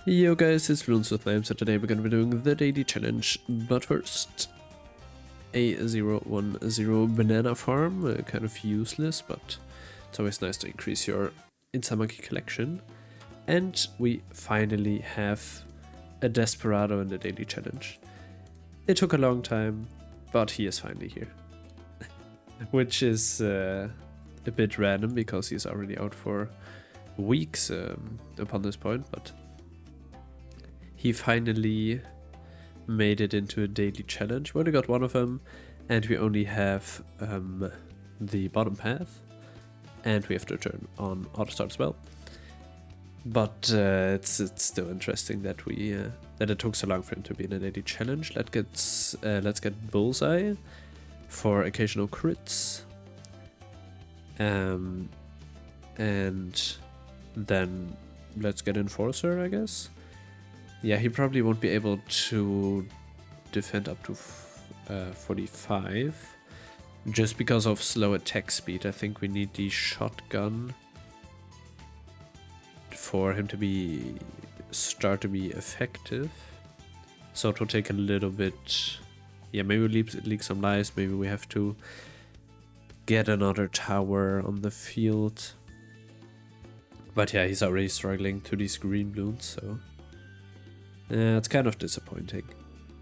Yo guys, it's Bloons with Lime, so today we're gonna be doing the daily challenge, but first, a 010 banana farm, kind of useless, but it's always nice to increase your Inside Monkey collection. And we finally have a Desperado in the daily challenge. It took a long time, but he is finally here. Which is a bit random because he's already out for weeks upon this point, but he finally made it into a daily challenge. We only got one of them, and we only have the bottom path, and we have to turn on auto start as well. But it's still interesting that that it took so long for him to be in a daily challenge. Let's get Bullseye for occasional crits, and then let's get Enforcer, I guess. Yeah, he probably won't be able to defend up to 45 just because of slow attack speed. I think we need the shotgun for him to start to be effective. So it will take a little bit. Yeah, maybe we leak some lives. Maybe we have to get another tower on the field. But yeah, he's already struggling to these green balloons, so it's kind of disappointing.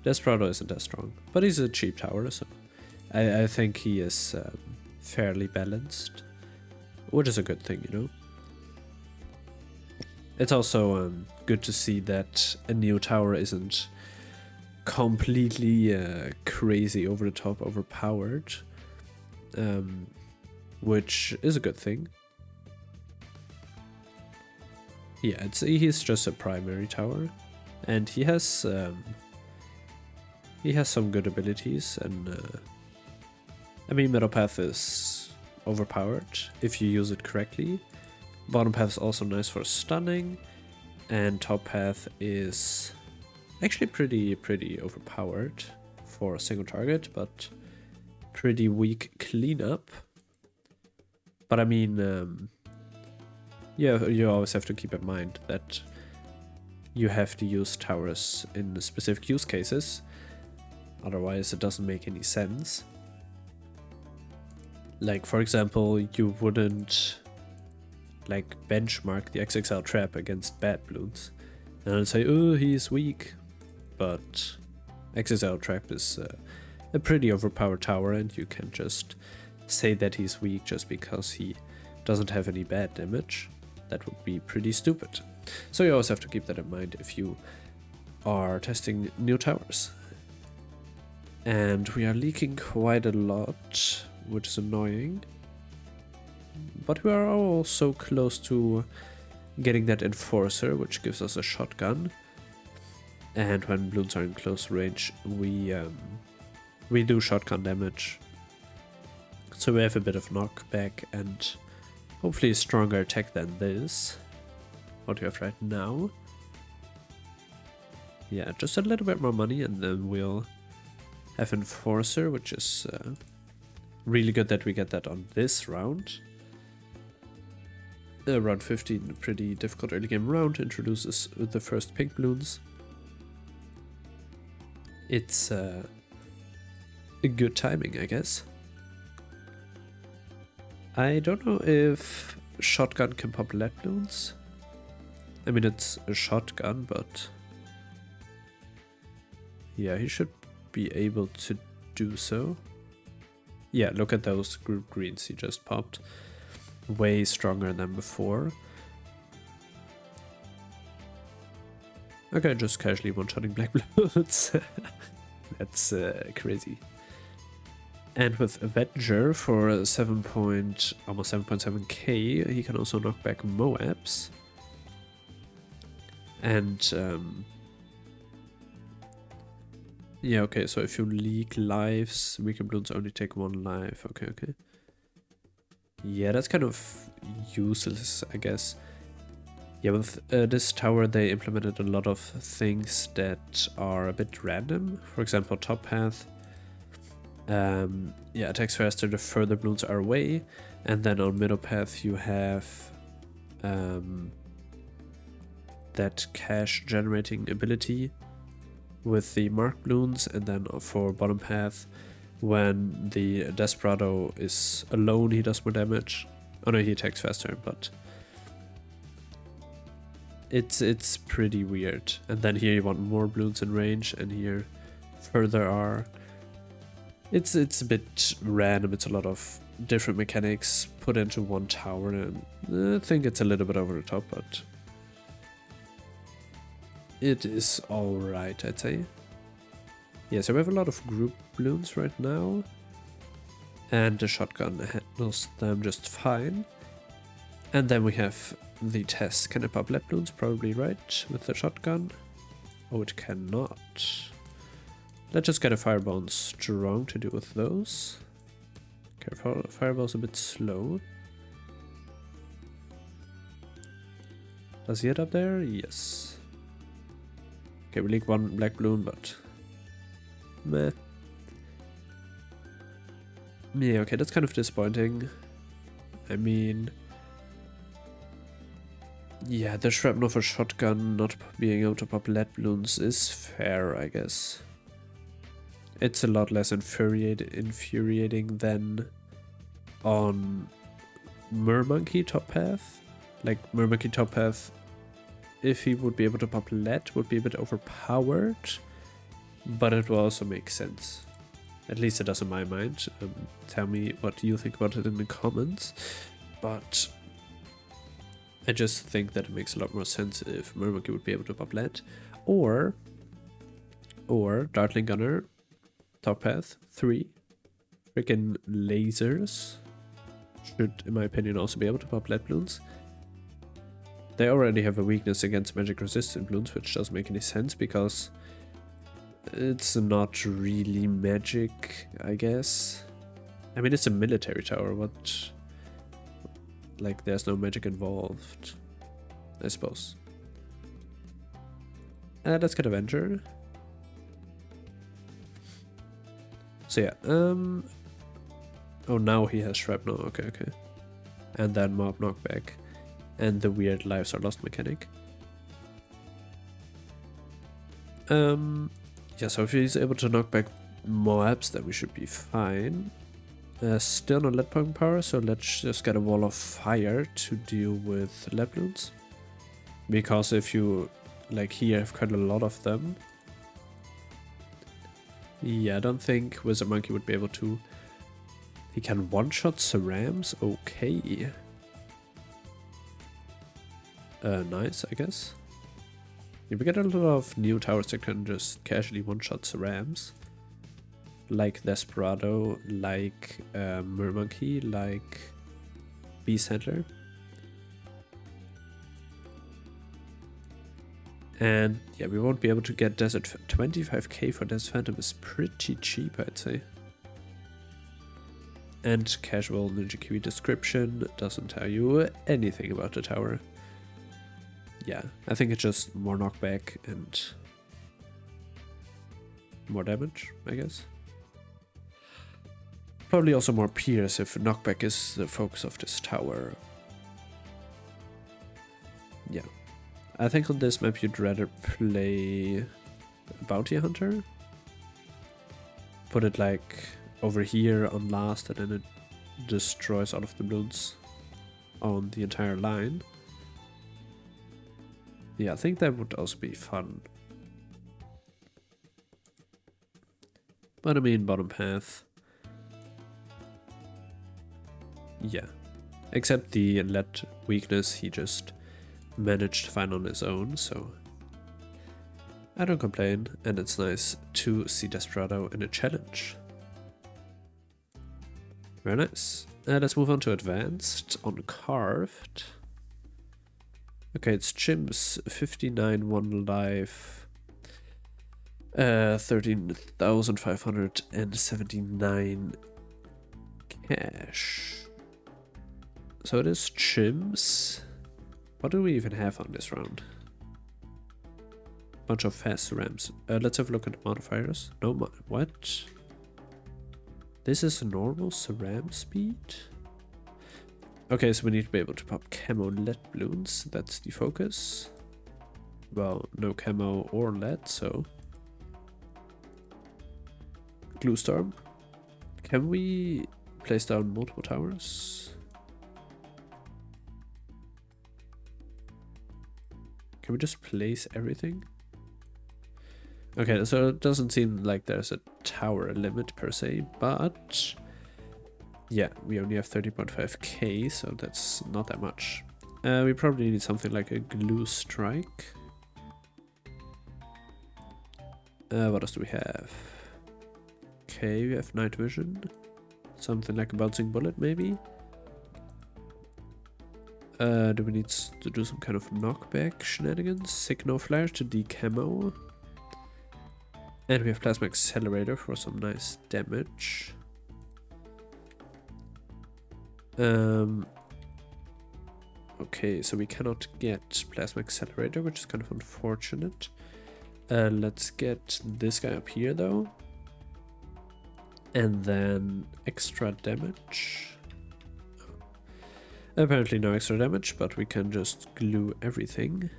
Desperado isn't as strong, but he's a cheap tower, so I think he is fairly balanced, which is a good thing, you know. It's also good to see that a new tower isn't completely crazy, over the top, overpowered, which is a good thing. Yeah, he's just a primary tower. And he has some good abilities, and I mean, middle path is overpowered if you use it correctly. Bottom path is also nice for stunning, and top path is actually pretty overpowered for a single target, but pretty weak cleanup. But I mean, yeah, you always have to keep in mind that you have to use towers in specific use cases, otherwise it doesn't make any sense. Like, for example, you wouldn't like benchmark the XXL trap against bad balloons and say, oh, he's weak, but XXL trap is a pretty overpowered tower, and you can just say that he's weak just because he doesn't have any bad damage. That would be pretty stupid. So you always have to keep that in mind if you are testing new towers. And we are leaking quite a lot, which is annoying. But we are also close to getting that Enforcer, which gives us a shotgun. And when balloons are in close range, we do shotgun damage. So we have a bit of knockback and hopefully a stronger attack than this. What we have right now. Yeah, just a little bit more money, and then we'll have Enforcer, which is really good that we get that on this round. Round 15, a pretty difficult early game round, introduces the first pink balloons. It's a good timing, I guess. I don't know if shotgun can pop lead balloons. I mean, it's a shotgun, but yeah, he should be able to do so. Yeah, look at those group greens he just popped. Way stronger than before. Okay, just casually one-shotting black balloons. That's crazy. And with Avenger for almost 7.7k, he can also knock back Moabs. And yeah, okay, so if you leak lives, weakened balloons only take 1 life. Okay. Yeah, that's kind of useless, I guess. Yeah, with this tower, they implemented a lot of things that are a bit random. For example, top path. Yeah, attacks faster the further balloons are away. And then on middle path, you have that cash generating ability with the marked balloons, and then for bottom path, when the Desperado is alone, he does more damage. Oh no, he attacks faster, but it's pretty weird. And then here you want more balloons in range, and here further are. It's a bit random. It's a lot of different mechanics put into one tower, and I think it's a little bit over the top, but it is alright, I'd say. Yeah, so we have a lot of group balloons right now, and the shotgun handles them just fine. And then we have the test. Can it pop lead balloons? Probably right, with the shotgun. Oh, it cannot. Let's just get a fireball and strong to do with those. Careful, fireball's a bit slow. Does he hit up there? Yes. Okay, we leak one black balloon, but meh. Yeah, okay, that's kind of disappointing. I mean, yeah, the shrapnel for shotgun not being able to pop lead balloons is fair, I guess. It's a lot less infuriating than on Mermonkey top path. Like, Mermonkey top path, if he would be able to pop lead, would be a bit overpowered, but it will also make sense. At least it does in my mind. Tell me what you think about it in the comments. But I just think that it makes a lot more sense if Mermonkey would be able to pop lead. Or Dartling Gunner, top path, 3. Freaking lasers should, in my opinion, also be able to pop lead balloons. They already have a weakness against magic resistant balloons, which doesn't make any sense because it's not really magic, I guess. I mean, it's a military tower, what? Like, there's no magic involved, I suppose. Let's get Avenger. So yeah, oh, now he has Shrapnel, okay. And then Mob Knockback. And the weird Lives Are Lost mechanic. Yeah, so if he's able to knock back mobs, then we should be fine. Still no lead pumping power, so let's just get a wall of fire to deal with lead balloons. Because if you, like here, have quite a lot of them. Yeah, I don't think Wizard Monkey would be able to. He can one-shot Cerams, okay. Nice, I guess. Yeah, we get a lot of new towers that can just casually one-shot Cerams. Like Desperado, like Mermonkey, like Beast Handler. And yeah, we won't be able to get Desert 25k for Desert Phantom is pretty cheap, I'd say. And casual Ninja Kiwi description doesn't tell you anything about the tower. Yeah, I think it's just more knockback and more damage, I guess. Probably also more pierce if knockback is the focus of this tower. Yeah. I think on this map you'd rather play Bounty Hunter. Put it like over here on last, and then it destroys all of the balloons on the entire line. Yeah, I think that would also be fun. But I mean, bottom path. Yeah. Except the lead weakness he just managed to find on his own, so I don't complain, and it's nice to see Desperado in a challenge. Very nice. Let's move on to Advanced on Carved. Okay, it's Chimps, 59, 1 life, 13,579 cash. So it is Chimps. What do we even have on this round? Bunch of fast rams. Let's have a look at the modifiers. No, what? This is normal ram speed? Okay, so we need to be able to pop camo lead balloons. That's the focus. well, no camo or lead, so glue storm. Can we place down multiple towers? Can we just place everything? Okay, so it doesn't seem like there's a tower limit per se, but yeah, we only have 30.5k, so that's not that much. We probably need something like a glue strike. What else do we have? Okay, we have night vision. Something like a bouncing bullet, maybe? Do we need to do some kind of knockback shenanigans? Signal flare to decamo. And we have plasma accelerator for some nice damage. Okay, so we cannot get plasma accelerator, which is kind of unfortunate. Let's get this guy up here though. And then extra damage. Apparently no extra damage, but we can just glue everything.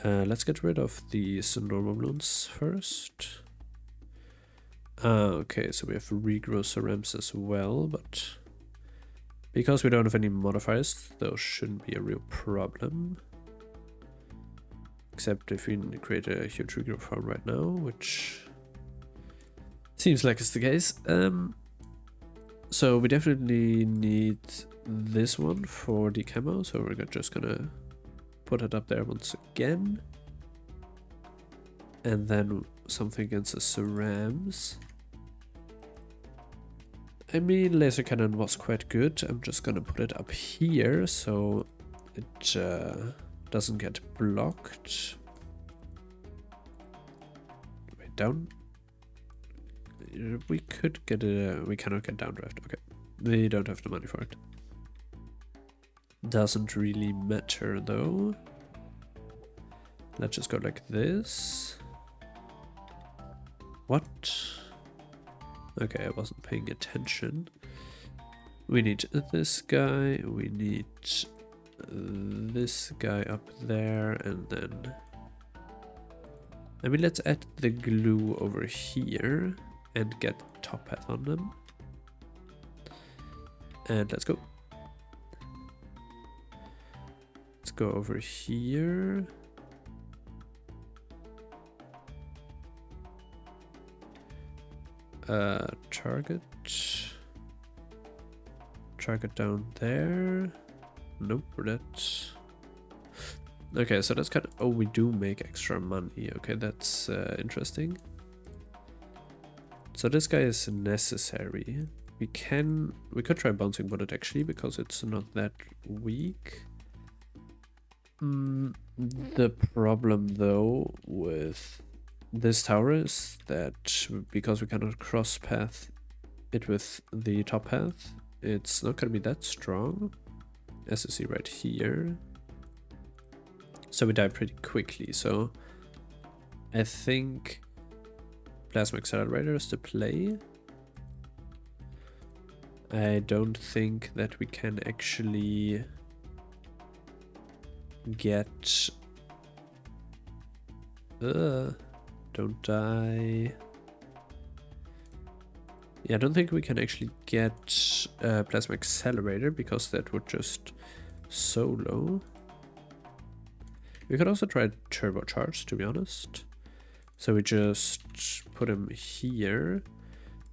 Let's get rid of these normal balloons first. Okay, so we have regrow cerams as well, but because we don't have any modifiers, those shouldn't be a real problem. Except if we create a huge regrow farm right now, which seems like it's the case. So we definitely need this one for the camo, so we're just gonna put it up there once again. And then something against the cerams. I mean, laser cannon was quite good. I'm just gonna put it up here so it doesn't get blocked. Wait, down. We could get a... we cannot get downdraft. Okay. We don't have the money for it. Doesn't really matter though. Let's just go like this. What? Okay, I wasn't paying attention. We need this guy. We need this guy up there, and then... I mean, let's add the glue over here and get top path on them. And let's go. Let's go over here. Target down there. Nope, that's... Okay, so that's kind of... oh, we do make extra money. Okay, that's interesting. So this guy is necessary. We could try bouncing bullet actually, because it's not that weak. The problem though with this tower is that because we cannot cross path it with the top path, it's not going to be that strong, as you see right here. So we die pretty quickly. So I think plasma accelerator is the play. I don't think that we can actually get... don't die. Yeah, I don't think we can actually get plasma accelerator, because that would just solo. We could also try turbocharge, to be honest. So we just put him here,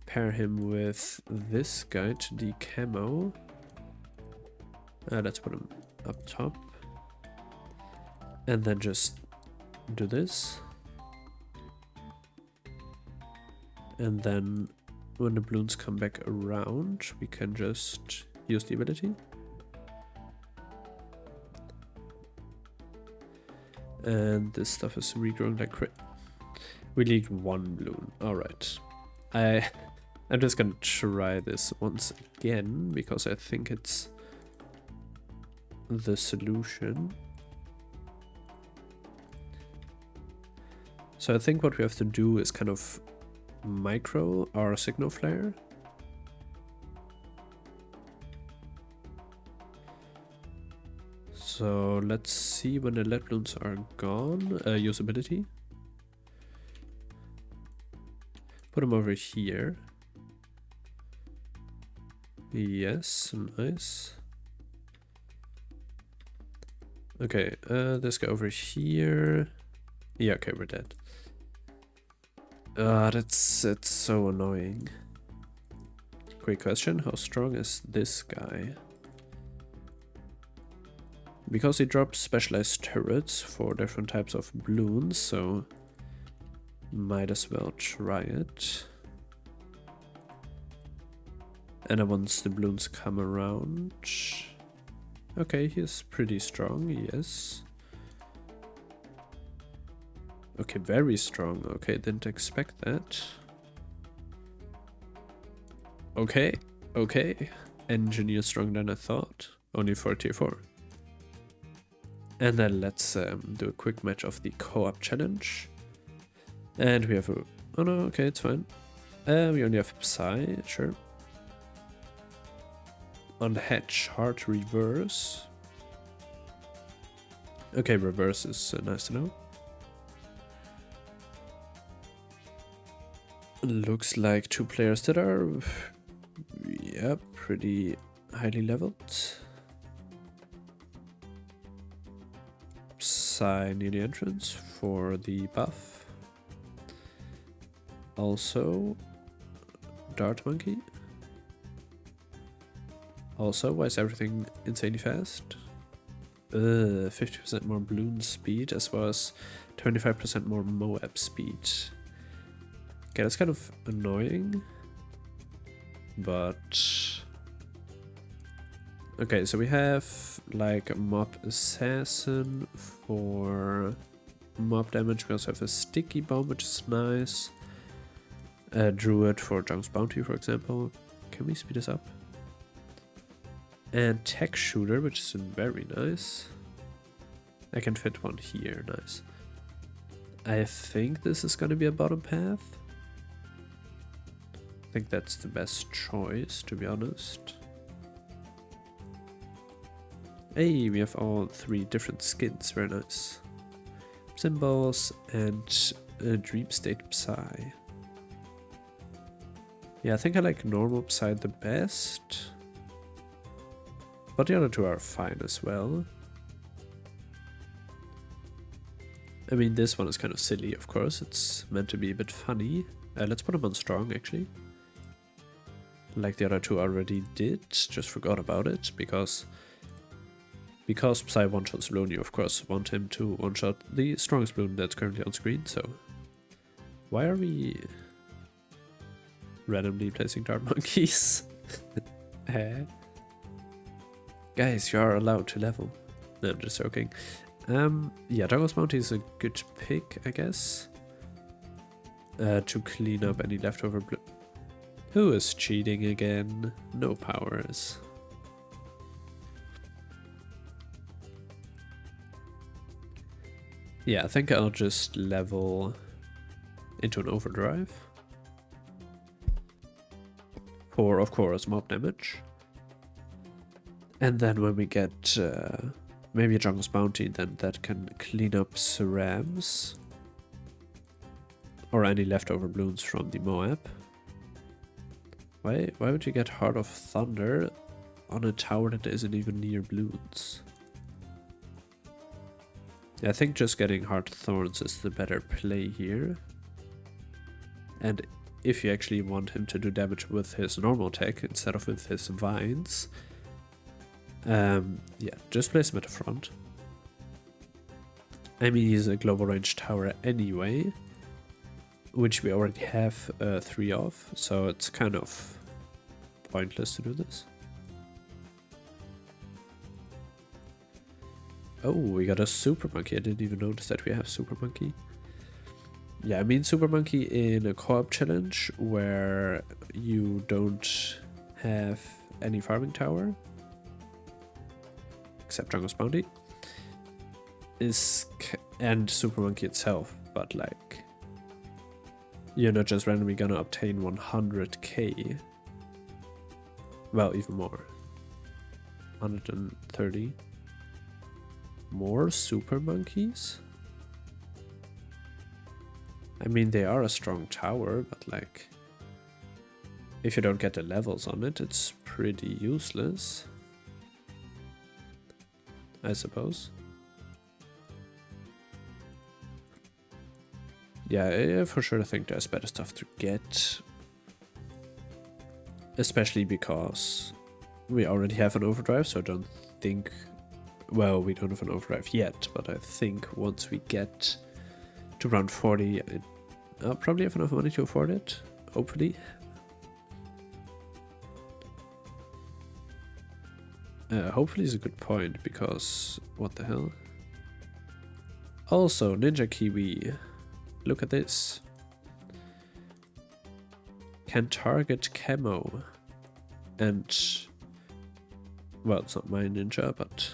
pair him with this guy to decamo. Let's put him up top. And then just do this. And then when the balloons come back around, we can just use the ability. And this stuff is regrowing like crazy. We leaked one balloon. Alright. I'm just gonna try this once again, because I think it's the solution. So I think what we have to do is kind of micro our signal flare. So let's see when the lead balloons are gone. Usability. Put them over here. Yes, nice. Okay, this guy over here. Yeah, okay, we're dead. That's so annoying. Quick question, how strong is this guy? Because he drops specialized turrets for different types of balloons, so might as well try it. And then once the balloons come around... Okay, he's pretty strong, yes. Okay, very strong. Okay, didn't expect that. Okay, okay. Engineer stronger than I thought. Only for tier 4. And then let's do a quick match of the co-op challenge. And we have a... Oh no, okay, it's fine. We only have Psy, sure. On the hatch, hard reverse. Okay, reverse is nice to know. Looks like 2 players that are, yeah, pretty highly leveled. Psy near the entrance for the buff. Also, Dart Monkey. Also, why is everything insanely fast? 50% more balloon speed as well as 25% more Moab speed. Okay, that's kind of annoying. But... Okay, so we have like a mob assassin for mob damage. We also have a sticky bomb, which is nice. A druid for Junk's bounty, for example. Can we speed this up? And tech shooter, which is very nice. I can fit one here, nice. I think this is gonna be a bottom path. I think that's the best choice, to be honest. Hey, we have all 3 different skins, very nice. Symbols and Dream State Psy. Yeah, I think I like normal Psy the best. But the other 2 are fine as well. I mean, this one is kind of silly, of course. It's meant to be a bit funny. Let's put him on strong, actually. Like the other 2 already did. Just forgot about it, because Psy one-shots balloon, you of course want him to one-shot the strongest balloon that's currently on screen, so... Why are we... randomly placing dart monkeys? Guys, you are allowed to level. No, I'm just joking. Yeah, Junk's bounty is a good pick, I guess. To clean up any leftover blue. Who is cheating again? No powers. Yeah, I think I'll just level into an overdrive. For, of course, mob damage. And then when we get maybe a Junk's bounty, then that can clean up cerams. Or any leftover balloons from the Moab. Why would you get Heart of Thunder on a tower that isn't even near balloons? Yeah, I think just getting Heart Thorns is the better play here. And if you actually want him to do damage with his normal tech instead of with his vines, yeah, just place him at the front. I mean, he's a global range tower anyway, which we already have 3 of, so it's kind of pointless to do this. Oh, we got a Super Monkey. I didn't even notice that we have Super Monkey. Yeah, I mean Super Monkey in a co-op challenge where you don't have any farming tower, except Junk's bounty, and Super Monkey itself, but like, you're not just randomly gonna obtain 100k. Well, even more. 130. more super monkeys? I mean, they are a strong tower, but like, if you don't get the levels on it, it's pretty useless, I suppose. Yeah, I for sure think there's better stuff to get. Especially because we already have an overdrive, so I don't think... Well, we don't have an overdrive yet, but I think once we get to round 40, I'll probably have enough money to afford it, hopefully. Hopefully is a good point, because what the hell? Also, Ninja Kiwi, look at this. Can target camo. And, well, it's not my ninja, but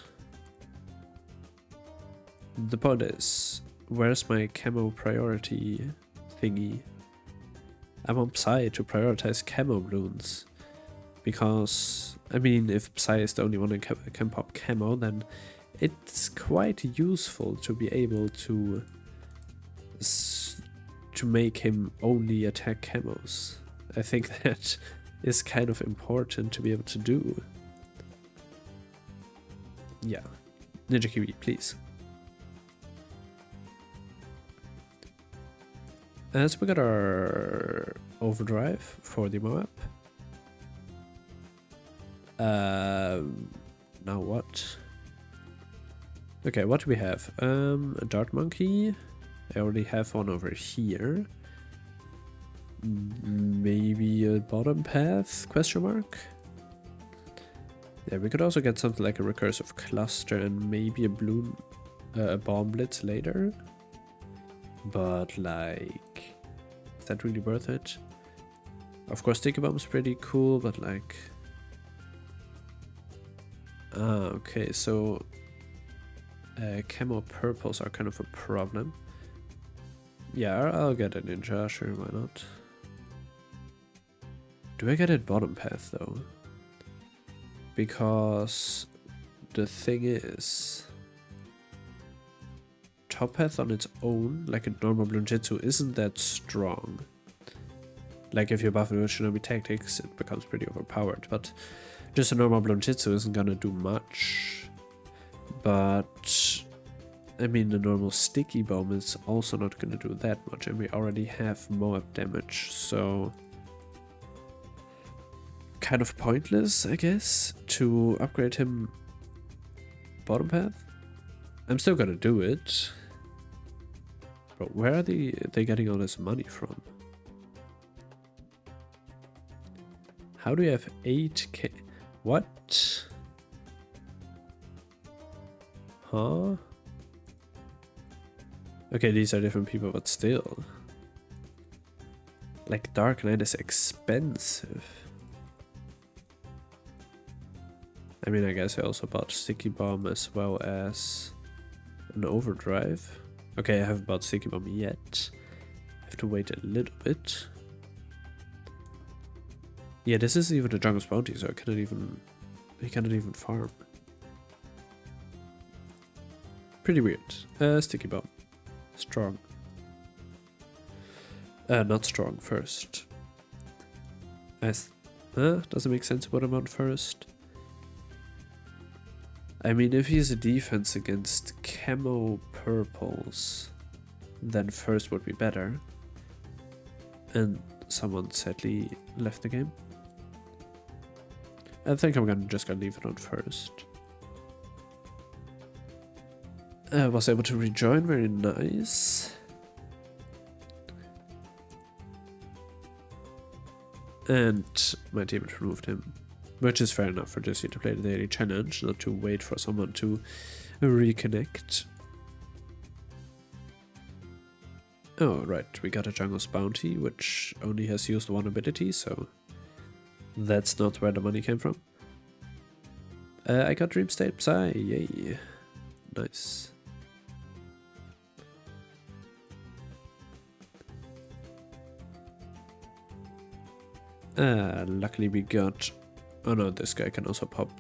the point is, where's my camo priority thingy? I'm on Psy to prioritize camo balloons. Because, I mean, if Psy is the only one that can pop camo, then it's quite useful to be able to make him only attack camos. I think that is kind of important to be able to do. Yeah. Ninja Kiwi, please. So we got our overdrive for the Moab. Now what? Okay, what do we have? A dart monkey. I already have one over here. Maybe a bottom path? Question mark? Yeah, we could also get something like a recursive cluster and maybe a balloon, a bomb blitz later. But like, is that really worth it? Of course, sticky bomb's pretty cool, but like, okay, so camo purples are kind of a problem. Yeah, I'll get a ninja, sure, why not? Do I get it bottom path though? Because the thing is, top path on its own, like a normal Blunjitsu, isn't that strong. Like if you buff it with Shinobi Tactics, it becomes pretty overpowered, but just a normal Blunjitsu isn't gonna do much. But I mean, the normal sticky bomb is also not gonna do that much, and we already have Moab damage, so kind of pointless, I guess, to upgrade him bottom path. I'm still gonna do it, but where are they getting all this money from? How do you have 8k? What? Huh? Okay, these are different people, but still. Like, Dark Knight is expensive. I mean, I guess I also bought Sticky Bomb as well as an Overdrive. Okay, I haven't bought Sticky Bomb yet. I have to wait a little bit. Yeah, this is even a Jungle's Bounty, so he cannot even farm. Pretty weird. Sticky Bomb. Strong. Not strong first. Doesn't make sense what I'm on first. I mean, if he's a defense against camo purples, then first would be better. And someone sadly left the game. I think I'm just gonna leave it on first. I was able to rejoin, very nice. And my teammate removed him. Which is fair enough for Jesse to play the daily challenge, not to wait for someone to reconnect. Oh, right, we got a Jungle's Bounty, which only has used one ability, so that's not where the money came from. I got Dream State Psy, yay. Nice. Luckily we got... Oh no, this guy can also pop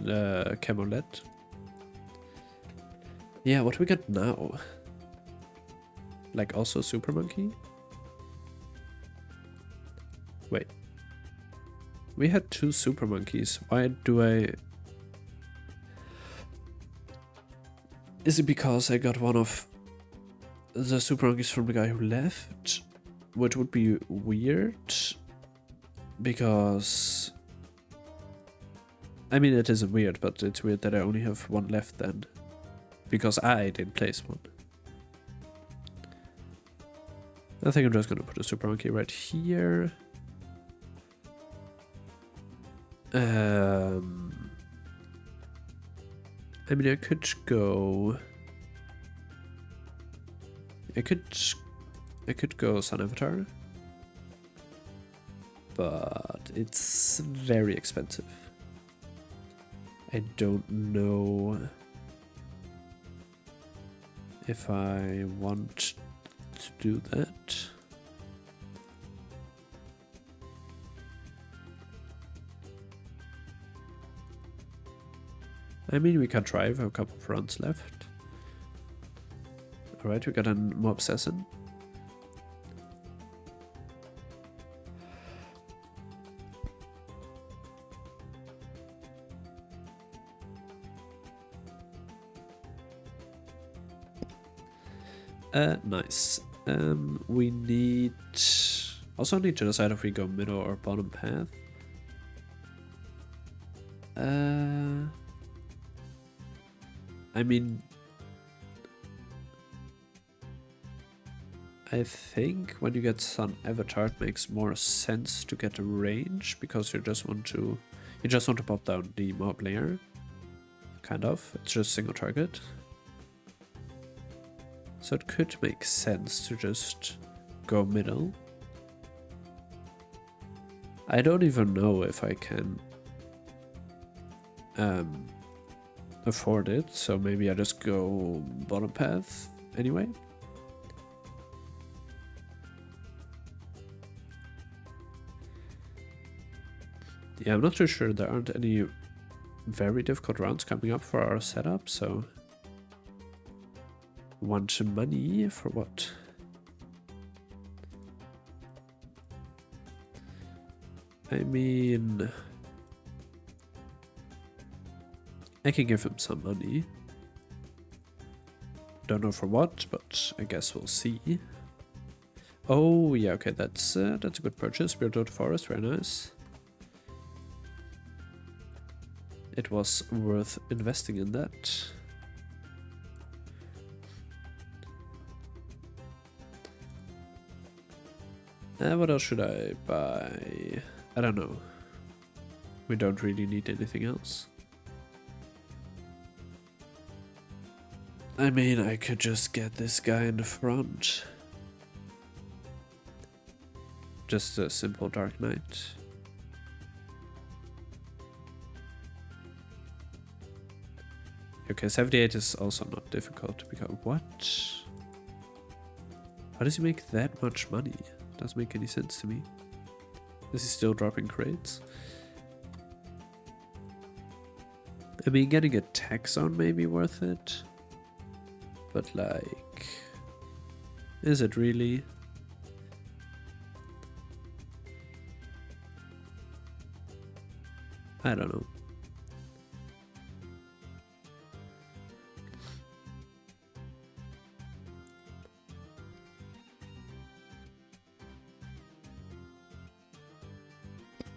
Camolet. Yeah, what do we got now? Like also Super Monkey? Wait. We had 2 Super Monkeys. Why do I... Is it because I got one of the Super Monkeys from the guy who left? Which would be weird. Because... I mean, it isn't weird, but it's weird that I only have 1 left then. Because I didn't place one. I think I'm just gonna put a Super Monkey right here. I mean, I could go... I could go Sun Avatar. But it's very expensive. I don't know if I want to do that. I mean, we can try. We have a couple of runs left. Alright, we got a Mob Assassin. Nice. We need... Also need to decide if we go middle or bottom path. I mean... I think when you get Sun Avatar it makes more sense to get a range, because you just want to pop down the mob layer. Kind of. It's just single target. So it could make sense to just go middle. I don't even know if I can afford it, so maybe I just go bottom path anyway. Yeah, I'm not too sure. There aren't any very difficult rounds coming up for our setup, so... Want money for what? I mean... I can give him some money. Don't know for what, but I guess we'll see. Oh, yeah, okay, that's a good purchase. Spirited Forest, very nice. It was worth investing in that. What else should I buy? I don't know. We don't really need anything else. I mean, I could just get this guy in the front. Just a simple Dark Knight. Okay, 78 is also not difficult to become. What? How does he make that much money? Doesn't make any sense to me. Is he still dropping crates? I mean, getting a tech zone may be worth it. But like... Is it really? I don't know.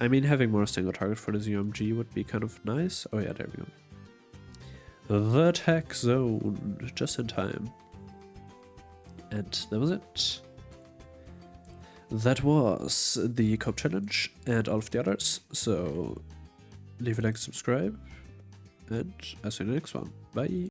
I mean, having more single target for the ZOMG would be kind of nice. Oh yeah, there we go. The tech zone, just in time. And that was it. That was the coop challenge and all of the others. So leave a like, subscribe, and I'll see you in the next one. Bye.